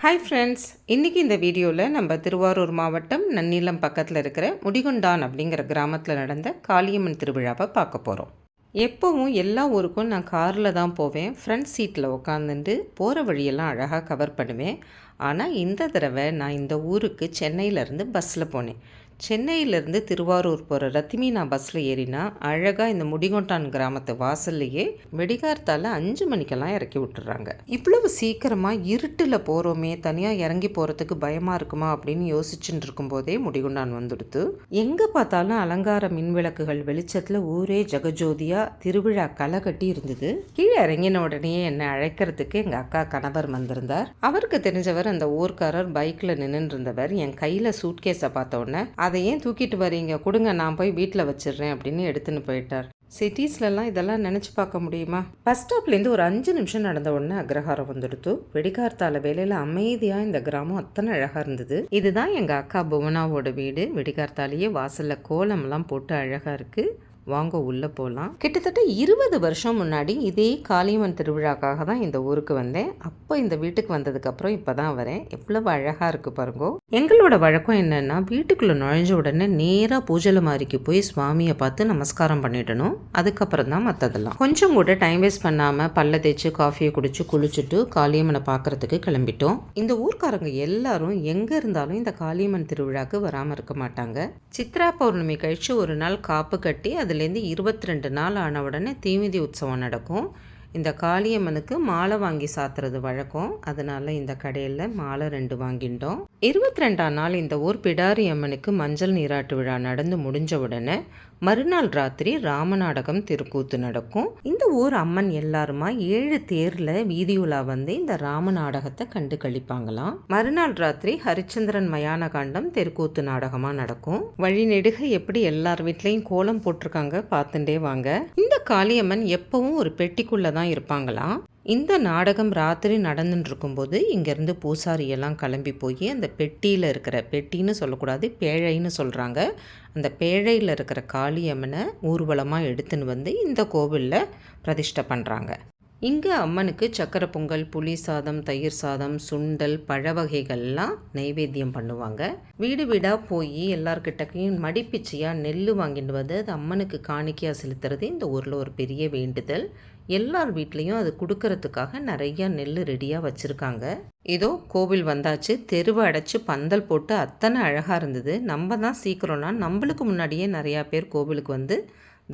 Hi friends, இன்றைக்கி இந்த வீடியோவில் நம்ம திருவாரூர் மாவட்டம் நன்னிலம் பக்கத்தில் இருக்கிற முடிகொண்டான் அப்படிங்கிற கிராமத்தில் நடந்த காளியம்மன் திருவிழாவை பார்க்க போகிறோம். எப்போவும் எல்லா ஊருக்கும் நான் காரில் தான் போவேன். ஃப்ரண்ட் சீட்டில் உட்காந்துட்டு போகிற வழியெல்லாம் அழகாக கவர் பண்ணுவேன். ஆனால் இந்த தடவை நான் இந்த ஊருக்கு சென்னையிலேருந்து பஸ்ஸில் போனேன். சென்னையிலேருந்து திருவாரூர் போகிற ரத்திமீனா பஸ்ஸில் ஏறினா அழகாக இந்த முடிகொண்டான் கிராமத்து வாசல்லையே வெடிகார்த்தால் 5 மணிக்கெல்லாம் இறக்கி விட்டுறாங்க. இவ்வளவு சீக்கிரமாக இருட்டில் போகிறோமே, தனியாக இறங்கி போகிறதுக்கு பயமாக இருக்குமா அப்படின்னு யோசிச்சுட்டு இருக்கும்போதே முடிகொண்டான் வந்துடுத்து. எங்கே பார்த்தாலும் அலங்கார மின்விளக்குகள் வெளிச்சத்தில் ஊரே ஜெகஜோதியாக திருவிழா களை கட்டி இருந்தது. கீழே இறங்கின உடனே என்னை அழைக்கிறதுக்கு எங்கள் அக்கா கணவர் வந்திருந்தார். அவருக்கு தெரிஞ்சவர் அந்த ஊர்க்காரர் பைக்கில் நின்றுட்டு இருந்தவர் என் கையில் சூட்கேஸை பார்த்த உடனே, அதை ஏன் தூக்கிட்டு வரீங்க, கொடுங்க, நான் போய் வீட்டில் வச்சிடுறேன் அப்படின்னு எடுத்துன்னு போயிட்டார். சிட்டிஸ்லலாம் இதெல்லாம் நினச்சி பார்க்க முடியுமா? பஸ் ஸ்டாப்லேருந்து ஒரு 5 நிமிஷம் நடந்த உடனே அக்ரஹாரம் வந்துடுத்து. வெடிகார்த்தால வேலையில் அமைதியாக இந்த கிராமம் அத்தனை அழகாக இருந்தது. இதுதான் எங்கள் அக்கா புவனாவோட வீடு. வெடிகார்த்தாலேயே வாசலில் கோலம்லாம் போட்டு அழகாக இருக்குது. வாங்க உள்ளே போகலாம். கிட்டத்தட்ட 20 வருஷம் முன்னாடி இதே காளியம்மன் திருவிழாக்காக தான் இந்த ஊருக்கு வந்தேன். அப்போ இந்த வீட்டுக்கு வந்ததுக்கப்புறம் இப்போ தான் வரேன். எவ்வளவு அழகாக இருக்குது பாருங்கோ. எங்களோட வழக்கம் என்னென்னா, வீட்டுக்குள்ளே நுழைஞ்ச உடனே நேராக பூஜை மாதிரிக்கு போய் சுவாமியை பார்த்து நமஸ்காரம் பண்ணிடணும். அதுக்கப்புறம் தான் மற்றதெல்லாம். கொஞ்சம் கூட டைம் வேஸ்ட் பண்ணாமல் பல்ல தேய்ச்சி காஃபியை குடிச்சு குளிச்சுட்டு காளியம்மனை பார்க்குறதுக்கு கிளம்பிட்டோம். இந்த ஊர்க்காரங்க எல்லாரும் எங்கே இருந்தாலும் இந்த காளியம்மன் திருவிழாக்கு வராமல் இருக்க மாட்டாங்க. சித்ரா பௌர்ணமி கழிச்சு ஒரு நாள் காப்பு கட்டி அதுலேருந்து 22 நாள் ஆன உடனே தீமிதி உற்சவம் நடக்கும். இந்த காளியம்மனுக்கு மாலை வாங்கி சாத்துறது வழக்கம். அதனால் இந்த கடையில் மாலை 2 வாங்கிட்டோம். 22ஆம் நாள் இந்த ஊர் பிடாரி அம்மனுக்கு மஞ்சள் நீராட்டு விழா நடந்து முடிஞ்ச உடனே மறுநாள் ராத்திரி ராமநாடகம் திருக்கூத்து நடக்கும். இந்த ஊர் அம்மன் எல்லாருமா 7 தேரில் வீதியுலா வந்து இந்த ராமநாடகத்தை கண்டு கழிப்பாங்களாம். மறுநாள் ராத்திரி ஹரிச்சந்திரன் மயான காண்டம் தெருக்கூத்து நாடகமாக நடக்கும். வழி நெடுக எப்படி எல்லார் வீட்லேயும் கோலம் போட்டிருக்காங்க பார்த்துட்டே வாங்க. இந்த காளியம்மன் எப்பவும் ஒரு பெட்டிக்குள்ளே தான் இருப்பாங்களாம். இந்த நாடகம் ராத்திரி நடந்துட்டு இருக்கும்போது இங்கேருந்து பூசாரியெல்லாம் கிளம்பி போய் அந்த பெட்டியில் இருக்கிற, பெட்டின்னு சொல்லக்கூடாது, பேழைன்னு சொல்கிறாங்க, அந்த பேழையில் இருக்கிற காளியம்மனை ஊர்வலமாக எடுத்துன்னு வந்து இந்த கோவிலில் பிரதிஷ்டை பண்ணுறாங்க. இங்கே அம்மனுக்கு சக்கரை பொங்கல், புளி சாதம், தயிர் சாதம், சுண்டல், பழ வகைகள்லாம் நைவேத்தியம் பண்ணுவாங்க. வீடு வீடாக போய் எல்லார்கிட்டையும் மடிப்பிச்சையாக நெல் வாங்கிட்டு வந்து அது அம்மனுக்கு காணிக்கையாக செலுத்துறது இந்த ஊரில் ஒரு பெரிய வேண்டுதல். எல்லார் வீட்லேயும் அது கொடுக்கறதுக்காக நிறையா நெல் ரெடியாக வச்சுருக்காங்க. ஏதோ கோவில் வந்தாச்சு, தெருவை அடைச்சி பந்தல் போட்டு அத்தனை அழகாக இருந்தது. நம்ம தான் சீக்கிரம்னா நம்மளுக்கு முன்னாடியே நிறையா பேர் கோவிலுக்கு வந்து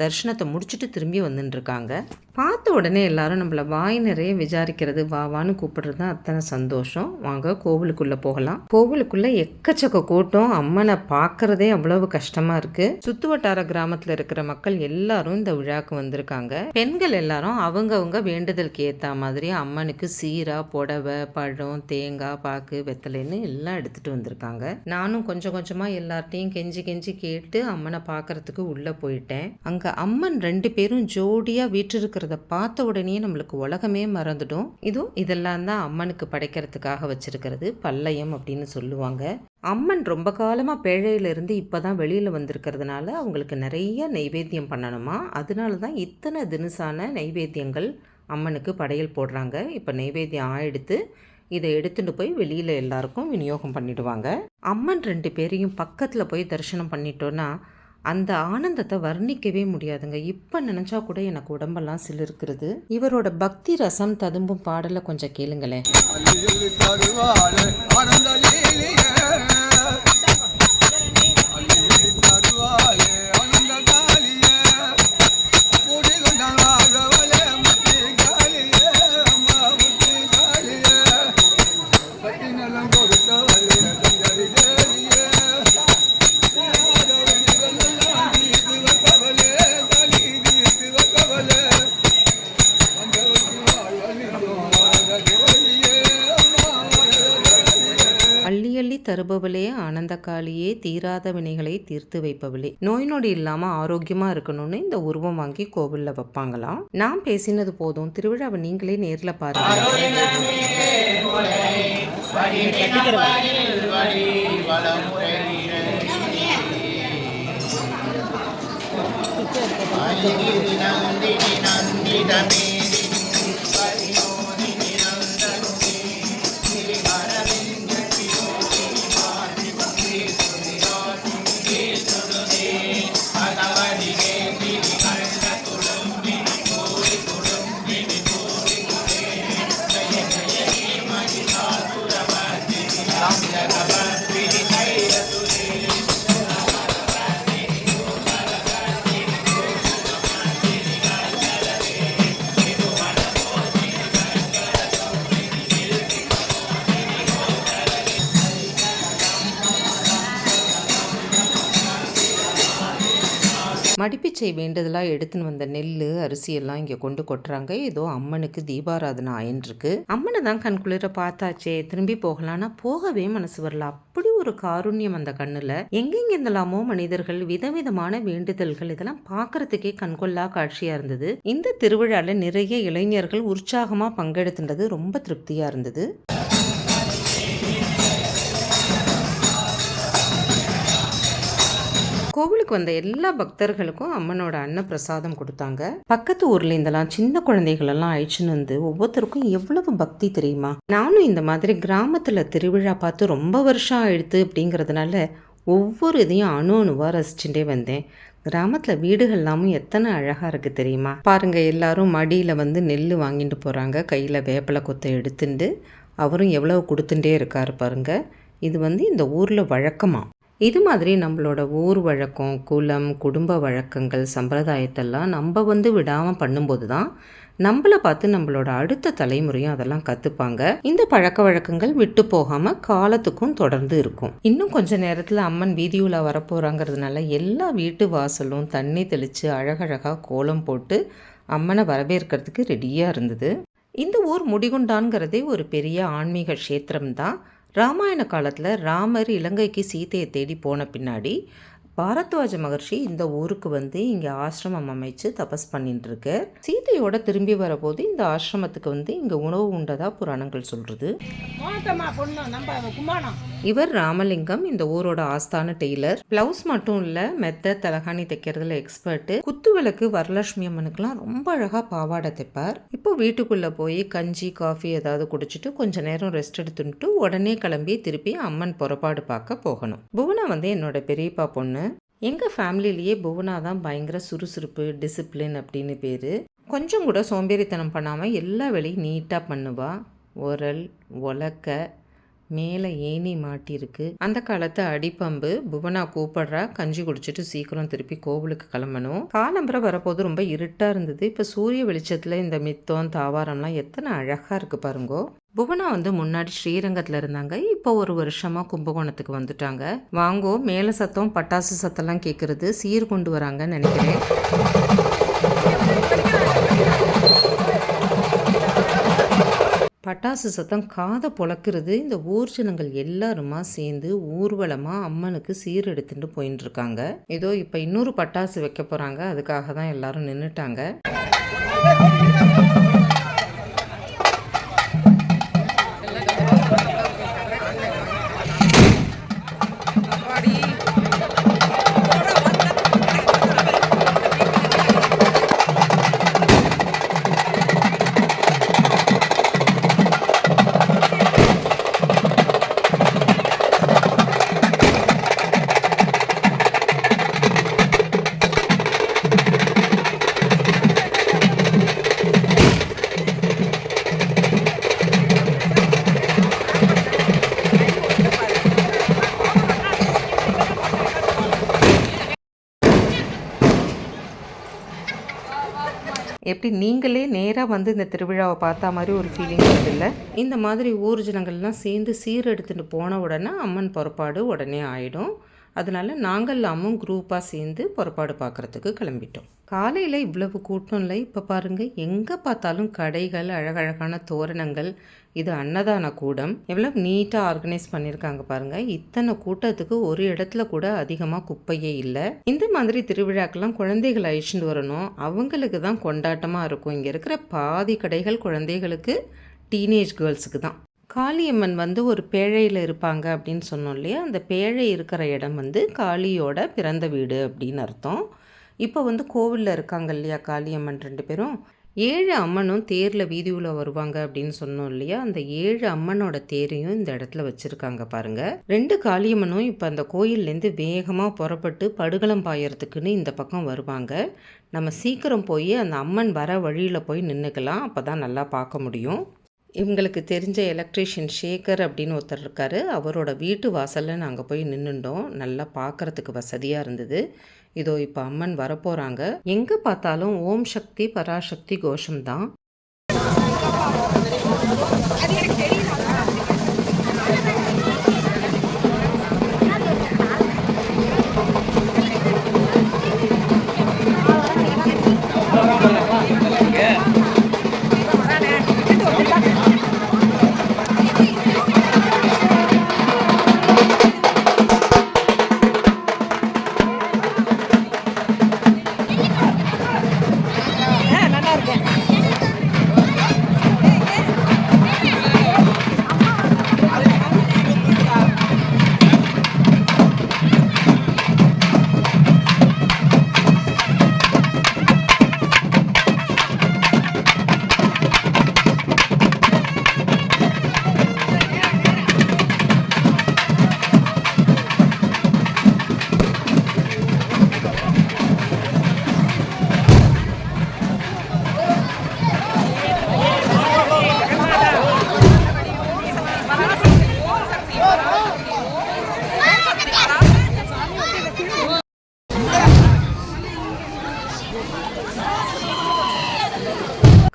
தரிசனத்தை முடிச்சுட்டு திரும்பி வந்துட்டுருக்காங்க. பார்த்த உடனே எல்லாரும் நம்மளை வாய் நிறைய விசாரிக்கிறது, வாவான்னு கூப்பிடுறது தான் அத்தனை சந்தோஷம். வாங்க கோவிலுக்குள்ளே போகலாம். கோவிலுக்குள்ளே எக்கச்சக்க கூட்டம். அம்மனை பார்க்குறதே அவ்வளவு கஷ்டமாக இருக்குது. சுற்று வட்டார கிராமத்தில் இருக்கிற மக்கள் எல்லாரும் இந்த விழாவுக்கு வந்திருக்காங்க. பெண்கள் எல்லாரும் அவங்கவுங்க வேண்டுதலுக்கு ஏற்ற மாதிரி அம்மனுக்கு சீரா, புடவை, பழம், தேங்காய், பாக்கு, வெத்தலைன்னு எல்லாம் எடுத்துகிட்டு வந்திருக்காங்க. நானும் கொஞ்சம் கொஞ்சமாக எல்லார்ட்டையும் கெஞ்சி கெஞ்சி கேட்டு அம்மனை பார்க்குறதுக்கு உள்ளே போயிட்டேன். அங்கே அம்மன் 2 பேரும் ஜோடியாக வீற்றிருக்கிறத பார்த்த உடனே நம்மளுக்கு உலகமே மறந்துடும். இதெல்லாம் தான் அம்மனுக்கு படைக்கிறதுக்காக வச்சிருக்கிறது பல்லயம் அப்படின்னு சொல்லுவாங்க. அம்மன் ரொம்ப காலமாக பேழையிலிருந்து இப்போ தான் வெளியில் வந்திருக்கிறதுனால அவங்களுக்கு நிறைய நைவேத்தியம் பண்ணணுமா. அதனால தான் இத்தனை தினுசான நைவேத்தியங்கள் அம்மனுக்கு படையல் போடுறாங்க. இப்போ நைவேத்தியம் ஆயிடுத்து. இதை எடுத்துகிட்டு போய் வெளியில் எல்லாருக்கும் விநியோகம் பண்ணிடுவாங்க. அம்மன் 2 பேரையும் பக்கத்தில் போய் தரிசனம் பண்ணிட்டோன்னா அந்த ஆனந்தத்தை வர்ணிக்கவே முடியாதுங்க. இப்போ நினச்சா கூட எனக்கு உடம்பெல்லாம் சிலிருக்கிறது. இவரோட பக்தி ரசம் ததும்பும் பாடலை கொஞ்சம் கேளுங்களேன். அள்ளி அள்ளி தருபவளே, ஆனந்த காளியே, தீராத வினைகளை தீர்த்து வைப்பவளே. நோய் நொடி இல்லாமல் ஆரோக்கியமாக இருக்கணும்னு இந்த உருவம் வாங்கி கோவிலில் வைப்பாங்களாம். நான் பேசினது போதும், திருவிழாவை நீங்களே நேரில் பாருங்க. நந்தினி மடிப்பிச்சை வேண்டுதலாக எடுத்துன்னு வந்த நெல் அரிசியெல்லாம் இங்கே கொண்டு கொட்டுறாங்க. ஏதோ அம்மனுக்கு தீபாராதனை ஆயின்ட்டுருக்கு. அம்மனை தான் கண்குளிர பார்த்தாச்சே, திரும்பி போகலான்னா போகவே மனசு வரல. அப்படி ஒரு காருண்யம் அந்த கண்ணில். எங்கெங்கெந்தலாமோ மனிதர்கள், விதவிதமான வேண்டுதல்கள், இதெல்லாம் பார்க்கறதுக்கே கண்கொள்ளா காட்சியாக இருந்தது. இந்த திருவிழாவில் நிறைய இளைஞர்கள் உற்சாகமாக பங்கெடுத்துன்றது ரொம்ப திருப்தியாக இருந்தது. கோவிலுக்கு வந்த எல்லா பக்தர்களுக்கும் அம்மனோட அன்னப்பிரசாதம் கொடுத்தாங்க. பக்கத்து ஊர்ல இருந்தெல்லாம் சின்ன குழந்தைகள் எல்லாம் அழிச்சுன்னு வந்து ஒவ்வொருத்தருக்கும் எவ்வளவு பக்தி தெரியுமா. நானும் இந்த மாதிரி கிராமத்துல திருவிழா பார்த்து ரொம்ப வருஷம் ஆயிடுத்து அப்படிங்கிறதுனால ஒவ்வொரு இதையும் அணுவா ரசிச்சுட்டே வந்தேன். கிராமத்தில் வீடுகள் எல்லாமும் எத்தனை அழகாக இருக்குது தெரியுமா. பாருங்க, எல்லாரும் மடியில் வந்து நெல் வாங்கிட்டு போகிறாங்க. கையில் வேப்பலை கொத்தை எடுத்துட்டு அவரும் எவ்வளவு கொடுத்துட்டே இருக்காரு பாருங்க. இது வந்து இந்த ஊரில் வழக்கமா. இது மாதிரி நம்மளோட ஊர் வழக்கம், குலம், குடும்ப வழக்கங்கள், சம்பிரதாயத்தெல்லாம் நம்ம வந்து விடாமல் பண்ணும்போது தான் நம்மளை பார்த்து நம்மளோட அடுத்த தலைமுறையும் அதெல்லாம் கற்றுப்பாங்க. இந்த பழக்க வழக்கங்கள் விட்டு போகாமல் காலத்துக்கும் தொடர்ந்து இருக்கும். இன்னும் கொஞ்ச நேரத்தில் அம்மன் வீதியுலா வரப்போகிறாங்கிறதுனால எல்லா வீட்டு வாசலும் தண்ணி தெளித்து அழகழகாக கோலம் போட்டு அம்மனை வரவேற்கிறதுக்கு ரெடியாக இருந்தது. இந்த ஊர் முடிகுண்டான்கிறதே ஒரு பெரிய ஆன்மீக க்ஷேத்திரம் தான். ராமாயண காலத்தில் ராமர் இலங்கைக்கு சீதையை தேடி போன பின்னாடி பாரத்வாஜ மகர்ஷி இந்த ஊருக்கு வந்து இங்கே ஆசிரமம் அமைச்சு தபஸ் பண்ணிட்டு இருக்கு. சீதையோட திரும்பி வரபோது இந்த ஆசிரமத்துக்கு வந்து இங்கே உணவு உண்டதா புராணங்கள் சொல்றது. இவர் ராமலிங்கம், இந்த ஊரோட ஆஸ்தான டெய்லர். பிளவுஸ் மட்டும் இல்லை, மெத்த தலகாணி தைக்கிறதுல எக்ஸ்பர்ட். குத்து விளக்கு வரலட்சுமி அம்மனுக்குலாம் ரொம்ப அழகாக பாவாடை தைப்பார். இப்போ வீட்டுக்குள்ளே போய் கஞ்சி காஃபி ஏதாவது குடிச்சிட்டு கொஞ்ச நேரம் ரெஸ்ட் எடுத்துட்டு உடனே கிளம்பி திருப்பி அம்மன் புறப்பாடு பார்க்க போகணும். புவனா வந்து என்னோட பெரியப்பா பொண்ணு. எங்கள் ஃபேமிலிலேயே புவனா தான் பயங்கர சுறுசுறுப்பு, டிசிப்ளின் அப்படின்னு பேர். கொஞ்சம் கூட சோம்பேறித்தனம் பண்ணாமல் எல்லா வேலையும் நீட்டாக பண்ணுவா. உரல், உலக்க, மேலே ஏணி மாட்டியிருக்கு. அந்த காலத்து அடிப்பம்பு. புவனா கூப்பிடுறா, கஞ்சி குடிச்சிட்டு சீக்கிரம் திருப்பி கோவிலுக்கு கிளம்பணும். காலம்பரை வரப்போது ரொம்ப இருட்டாக இருந்தது. இப்போ சூரிய வெளிச்சத்தில் இந்த மித்தம் தாவாரம்லாம் எத்தனை அழகாக இருக்குது பாருங்கோ. புவனா வந்து முன்னாடி ஸ்ரீரங்கத்தில் இருந்தாங்க. இப்போ ஒரு வருஷமாக கும்பகோணத்துக்கு வந்துட்டாங்க. வாங்கோ, மேலே சத்தம் பட்டாசு சத்தம்லாம் கேட்குறது. சீர் கொண்டு வராங்கன்னு நினைக்கிறேன். பட்டாசு சத்தம் காதை பொழக்கிறது. இந்த ஊர் ஜனங்கள் எல்லாருமா சேர்ந்து ஊர்வலமாக அம்மனுக்கு சீர் எடுத்துட்டு போயின்னு இருக்காங்க. ஏதோ இப்போ இன்னொரு பட்டாசு வைக்க போகிறாங்க, அதுக்காக தான் எல்லாரும் நின்றுட்டாங்க. எப்படி நீங்களே நேராக வந்து இந்த திருவிழாவை பார்த்தா மாதிரி ஒரு ஃபீலிங் வருதில்ல. இந்த மாதிரி ஊர் ஜனங்கள்லாம் சேர்ந்து சீர் எடுத்துகிட்டு போன உடனே அம்மன் புறப்பாடு உடனே ஆகிடும். அதனால நாங்கள்லாமும் குரூப்பாக சேர்ந்து புறப்பாடு பார்க்குறதுக்கு கிளம்பிட்டோம். காலையில் இவ்வளவு கூட்டம் இல்லை. இப்போ பாருங்கள், எங்கே பார்த்தாலும் கடைகள், அழகழகான தோரணங்கள். இது அன்னதான கூடம். எவ்வளோ நீட்டாக ஆர்கனைஸ் பண்ணியிருக்காங்க பாருங்கள். இத்தனை கூட்டத்துக்கு ஒரு இடத்துல கூட அதிகமாக குப்பையே இல்லை. இந்த மாதிரி திருவிழாக்கெல்லாம் குழந்தைகள் அழிச்சுட்டு வரணும். அவங்களுக்கு தான் கொண்டாட்டமாக இருக்கும். இங்கே இருக்கிற பாதி கடைகள் குழந்தைகளுக்கு, டீனேஜ் கேர்ள்ஸுக்கு தான். காளியம்மன் வந்து ஒரு பேழையில் இருப்பாங்க அப்படின்னு சொன்னோம் இல்லையா. அந்த பேழை இருக்கிற இடம் வந்து காளியோட பிறந்த வீடு அப்படின்னு அர்த்தம். இப்போ வந்து கோவிலில் இருக்காங்க இல்லையா காளியம்மன் 2 பேரும். 7 அம்மனும் தேரில் வீதியில் வருவாங்க அப்படின்னு சொன்னோம் இல்லையா. அந்த 7 அம்மனோட தேரையும் இந்த இடத்துல வச்சுருக்காங்க பாருங்கள். 2 காளியம்மனும் இப்போ அந்த கோயிலேருந்து வேகமாக புறப்பட்டு படுகளம் பாயறதுக்குன்னு இந்த பக்கம் வருவாங்க. நம்ம சீக்கிரம் போய் அந்த அம்மன் வர வழியில் போய் நின்றுக்கலாம். அப்போ தான் நல்லா பார்க்க முடியும். இவங்களுக்கு தெரிஞ்ச எலக்ட்ரீஷியன் சேகர் அப்படின்னு ஒருத்தர் இருக்கார். அவரோட வீட்டு வாசலில் நாங்கள் போய் நின்றுட்டோம். நல்லா பார்க்குறதுக்கு வசதியாக இருந்தது. இதோ இப்போ அம்மன் வரப்போகிறாங்க. எங்கே பார்த்தாலும் ஓம் சக்தி பராசக்தி கோஷம் தான்.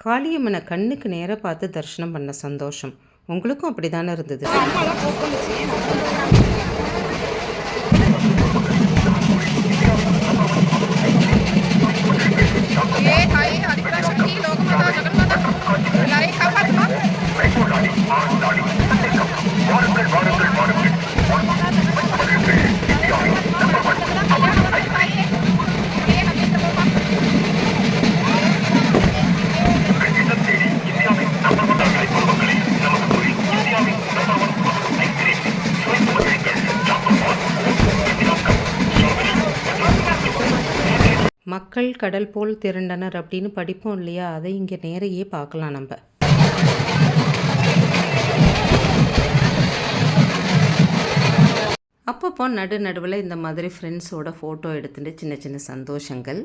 காளியம்மனை கண்ணுக்கு நேராக பார்த்து தரிசனம் பண்ண சந்தோஷம். உங்களுக்கும் அப்படி தானே இருந்தது? மக்கள் கடல் போல் திரண்டனர் அப்படின்னு படிப்போம் இல்லையா? அதை இங்கே நேரையே பார்க்கலாம் நம்ம. அப்பப்போ நடுவில் இந்த மாதிரி ஃப்ரெண்ட்ஸோட ஃபோட்டோ எடுத்துகிட்டு சின்ன சின்ன சந்தோஷங்கள்.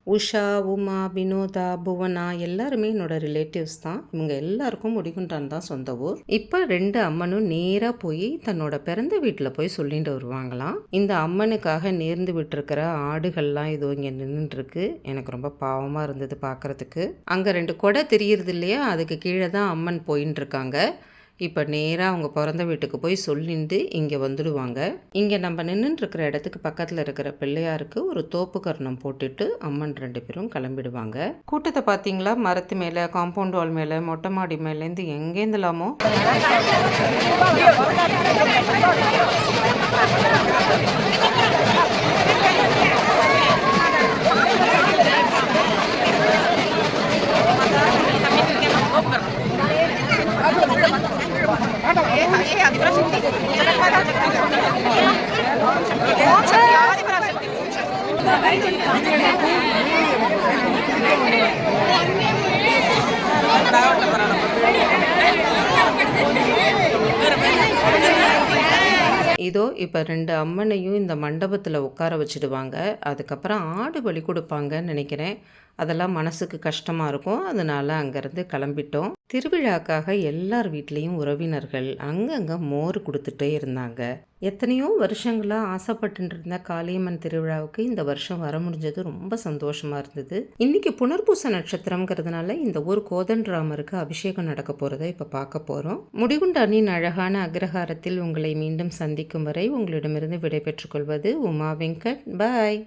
உஷா, உமா, வினோதா, புவனா எல்லாருமே என்னோட ரிலேட்டிவ்ஸ் தான். இவங்க எல்லாருக்கும் முடிகுண்டான் தான் சொந்த ஊர். இப்போ 2 அம்மனும் நேராக போய் தன்னோட பிறந்த வீட்டில் போய் சொல்லிட்டு வருவாங்களாம். இந்த அம்மனுக்காக நேர்ந்து விட்டுருக்கிற ஆடுகள்லாம் இதோ இங்கே நின்றுட்டுருக்கு. எனக்கு ரொம்ப பாவமாக இருந்தது பார்க்குறதுக்கு. அங்கே 2 கொடை தெரியுறது இல்லையா? அதுக்கு கீழே தான் அம்மன் போயின்னு இருக்காங்க. இப்போ நேராக அவங்க பிறந்த வீட்டுக்கு போய் சொல்லிட்டு இங்கே வந்துடுவாங்க. இங்கே நம்ம நின்றுட்டுருக்கிற இடத்துக்கு பக்கத்தில் இருக்கிற பிள்ளையாருக்கு ஒரு தோப்பு கர்ணம் போட்டுட்டு அம்மன் 2 பேரும் கிளம்பிடுவாங்க. கூட்டத்தை பார்த்தீங்களா? மரத்து மேலே, காம்பவுண்ட் வால் மேலே, மொட்டை மாடி மேலேருந்து எங்கேருந்துலாமோ. இதோ இப்போ 2 அம்மனையும் இந்த மண்டபத்தில் உட்கார வச்சுடுவாங்க. அதுக்கப்புறம் ஆடு பலி கொடுப்பாங்கன்னு நினைக்கிறேன். அதெல்லாம் மனசுக்கு கஷ்டமாக இருக்கும். அதனால் அங்கேருந்து கிளம்பிட்டோம். திருவிழாக்காக எல்லார் வீட்லேயும் உறவினர்கள் அங்கங்கே மோர் கொடுத்துட்டே இருந்தாங்க. எத்தனையோ வருஷங்களாக ஆசைப்பட்டு இருந்த காளியம்மன் திருவிழாவுக்கு இந்த வருஷம் வர முடிஞ்சது ரொம்ப சந்தோஷமாக இருந்தது. இன்றைக்கி புனர்பூச நட்சத்திரங்கிறதுனால இந்த ஊர் கோதண்டராமருக்கு அபிஷேகம் நடக்க போகிறத இப்போ பார்க்க போகிறோம். முடிகுண்டானின் அழகான அக்ரஹாரத்தில் உங்களை மீண்டும் சந்திக்கும் வரை உங்களிடமிருந்து விடைபெற்றுக் கொள்வது உமா வெங்கட். பாய்.